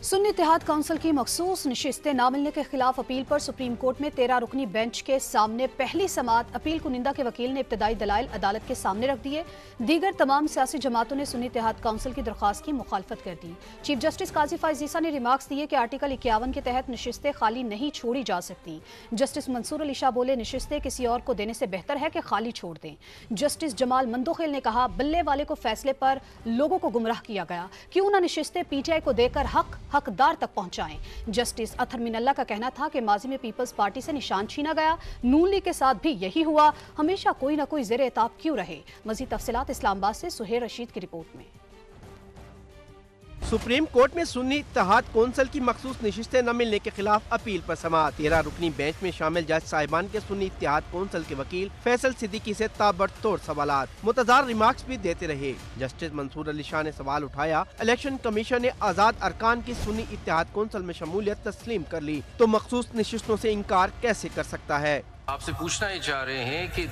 سنی اتحاد کونسل کی مخصوص نشستیں نہ ملنے کے خلاف اپیل پر سپریم کورٹ میں 13 رکنی بینچ کے سامنے پہلی سماعت اپیل کنندہ کے وکیل نے ابتدائی دلائل عدالت کے سامنے رکھ دیے۔ دیگر تمام سیاسی جماعتوں نے سنی اتحاد کونسل کی درخواست کی مخالفت کر دی۔ چیف جسٹس قاضی فائز عیسیٰ نے ریمارکس دیے کہ آرٹیکل 51 کے تحت نشستیں خالی نہیں چھوڑی جا سکتی۔ جسٹس منصور علی شاہ بولے نشستیں کسی اور کو دینے سے بہتر ہے کہ خالی چھوڑ دیں۔ جسٹس جمال مندوخیل نے کہا بلے والے کو فیصلے پر لوگوں کو گمراہ کیا گیا، کیوں نہ نشستیں پی ٹی آئی کو دے کر حقدار تک پہنچائیں۔ جسٹس اطہر مین اللہ کا کہنا تھا کہ ماضی میں پیپلز پارٹی سے نشان چھینا گیا، نون لیگ کے ساتھ بھی یہی ہوا، ہمیشہ کوئی نہ کوئی زیر اعتاب کیوں رہے۔ مزید تفصیلات اسلام آباد سے سہیل رشید کی رپورٹ میں۔ سپریم کورٹ میں سنی اتحاد کونسل کی مخصوص نشستیں نہ ملنے کے خلاف اپیل پر سماعت۔ 13 رکنی بینچ میں شامل جج صاحبان کے سنی اتحاد کونسل کے وکیل فیصل صدیقی سے تابڑتوڑ سوالات، متضاد ریمارکس بھی دیتے رہے۔ جسٹس منصور علی شاہ نے سوال اٹھایا، الیکشن کمیشن نے آزاد ارکان کی سنی اتحاد کونسل میں شمولیت تسلیم کر لی تو مخصوص نشستوں سے انکار کیسے کر سکتا ہے؟ آپ سے پوچھنا ہی چاہ رہے ہیں کہ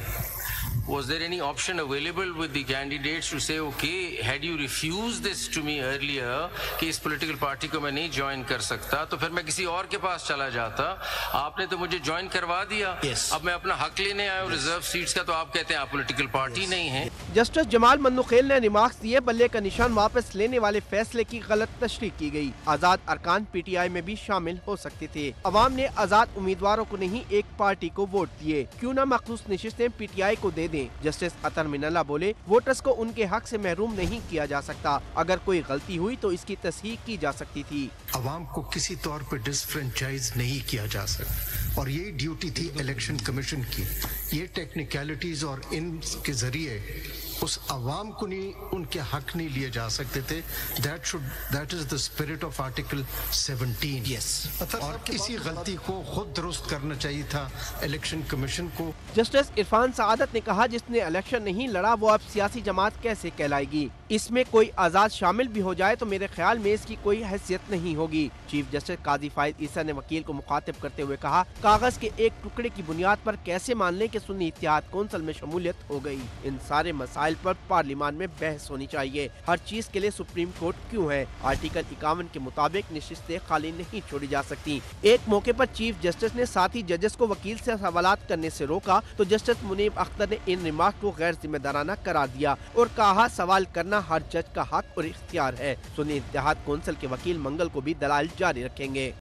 was there any option available with the candidates to say okay had you refused this to me earlier کہ اس پولیٹیکل پارٹی کو میں نہیں جوائن کر سکتا تو پھر میں کسی اور کے پاس چلا جاتا، آپ نے تو مجھے جوائن کروا دیا، اب میں اپنا حق لینے آیا ہوں ریزرو سیٹس کا تو آپ کہتے ہیں آپ پولیٹیکل پارٹی نہیں ہیں۔ جسٹس جمال مندوخیل نے ریمارکس دیے، بلے کا نشان واپس لینے والے فیصلے کی غلط تشریح کی گئی۔ آزاد ارکان پی ٹی آئی میں بھی شامل ہو سکتے تھے، عوام نے آزاد امیدواروں کو نہیں ایک پارٹی کو ووٹ دیے، کیوں نہ مخصوص نشستیں پی ٹی آئی کو دے دیں۔ جسٹس اطہر مین اللہ بولے ووٹرز کو ان کے حق سے محروم نہیں کیا جا سکتا، اگر کوئی غلطی ہوئی تو اس کی تصحیح کی جا سکتی تھی۔ عوام کو کسی طور پر ڈسفرینچائز نہیں کیا جا سکتا اور یہ ڈیوٹی تھی الیکشن کمیشن کی۔ یہ ٹیکنیکلٹیز اور ان کے ذریعے اس عوام کو نہیں ان کے حق نہیں لیے جا سکتے تھے۔ That is the spirit of Article 17 اور اسی غلطی کو خود درست کرنا چاہیے تھا الیکشن کمیشن کو۔ جسٹس عرفان سعادت نے کہا جس نے الیکشن نہیں لڑا وہ اب سیاسی جماعت کیسے کہلائے گی؟ اس میں کوئی آزاد شامل بھی ہو جائے تو میرے خیال میں اس کی کوئی حیثیت نہیں ہوگی۔ چیف جسٹس قاضی فائز عیسیٰ نے وکیل کو مخاطب کرتے ہوئے کہا کاغذ کے ایک ٹکڑے کی بنیاد پر کیسے مان لیں کہ سنی اتحاد کونسل میں شمولیت ہو گئی؟ ان سارے مسائل پر پارلیمان میں بحث ہونی چاہیے۔ ہر چیز کے لیے سپریم کورٹ کیوں ہے؟ آرٹیکل 51 کے مطابق نشستیں خالی نہیں چھوڑی جا سکتی۔ ایک موقع پر چیف جسٹس نے ساتھی ججز کو وکیل سے سوالات کرنے سے روکا تو جسٹس منیب اختر نے ان ریمارک کو غیر ذمہ دارانہ قرار دیا اور کہا سوال کرنا ہر جج کا حق اور اختیار ہے۔ سنی اتحاد کونسل کے وکیل منگل کو بھی دلائل جاری رکھیں گے۔